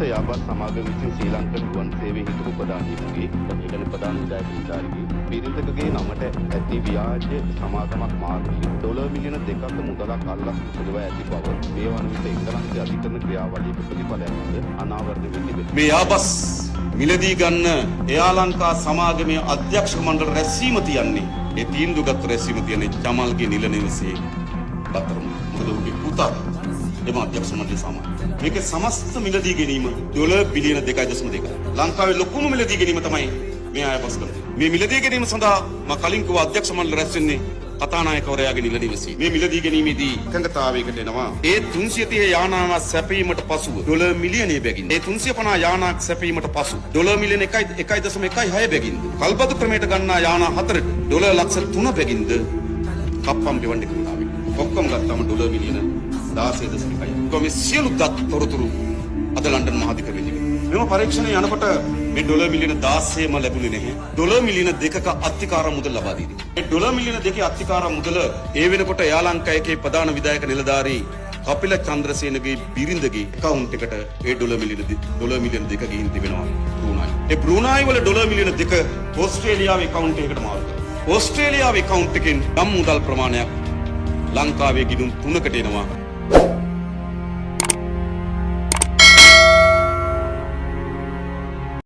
යාබත් සමාගම විසින් ශ්‍රී ලංකන් ගුවන් සේවයේ හිටපු ප්‍රධානීතුගේ ඒ කියන්නේ ප්‍රධාන විධායක නිලධාරීගේ බිරිඳකගේ නමට ඇති ව්‍යාජ සමාගමක් මාර්ගයෙන් $2 මිලියන 2ක මුදලක් අල්ලා සුදුවා ඇති බව මේ වන විට එංගලන්තයේ අධිකරණ ක්‍රියාවලියක ප්‍රතිඵලයක් අනාවරණය වී තිබෙනවා. මේ යාබස් මිලදී ගන්න එයා ලංකා සමාගමේ අධ්‍යක්ෂ මණ්ඩල රැස්වීම තියන්නේ ඒ තීන්දුවගත් රැස්වීම තියන්නේ ජමල්ගේ නිල නිවසේ බතරම මුදලුගේ පුතා එම අධ්‍යක්ෂ මණ්ඩල සමාගම මේකේ සමස්ත මිලදී ගැනීම $2 බිලියන 2.2 ලංකාවේ ලොකුම මිලදී ගැනීම තමයි මේ යාබස් කරන්නේ. මේ මිලදී ගැනීම සඳහා මම කලින් කිව්වා අධ්‍යක්ෂ මණ්ඩල රැස් වෙන්නේ කතානායකවරයාගේ නිල නිවසේ. මේ මිලදී ගැනීමේදී එකඟතාවයකට එනවා. ඒ 330 යානාවක් සැපීමට පසුව $1 මිලියනය බැගින්. ඒ 350 යානාවක් සැපීමට පසු $1 මිලියන 1.16 බැගින්. කල්පතු ක්‍රමයට ගන්නා යානා 4ට $3 බැගින්ද කප්පම් ගෙවන්න කරනවා. ඔක්කොම ගත්තම $1 මිලියන 16.1. කොහොම සියලු දත් තොරතුරු අද ලන්ඩන් මහාධිකරණයේ මෙම පරීක්ෂණය යනකොට මේ $1 මිලියන 16ම ලැබුණේ නැහැ. $1 මිලියන 2ක අත්තිකාර මුදල් ලබා දී. ඒ $1 මිලියන 2ක අත්තිකාර මුදල ඒ වෙනකොට යා ලංකාවේ ප්‍රධාන විධායක නිලධාරී කපිල චන්ද්‍රසේනගේ බිරිඳගේ account එකට ඒ $1 මිලියන 2 ගිහින් තිබෙනවා බ්‍රූනයි. ඒ බ්‍රූනයි වල $1 මිලියන 2 ඕස්ට්‍රේලියාවේ account එකකට මාරු කරනවා. ඕස්ට්‍රේලියාවේ account එකෙන් නම් මුදල් ප්‍රමාණයක් ලංකාවේ ගිණුම් 3කට එනවා.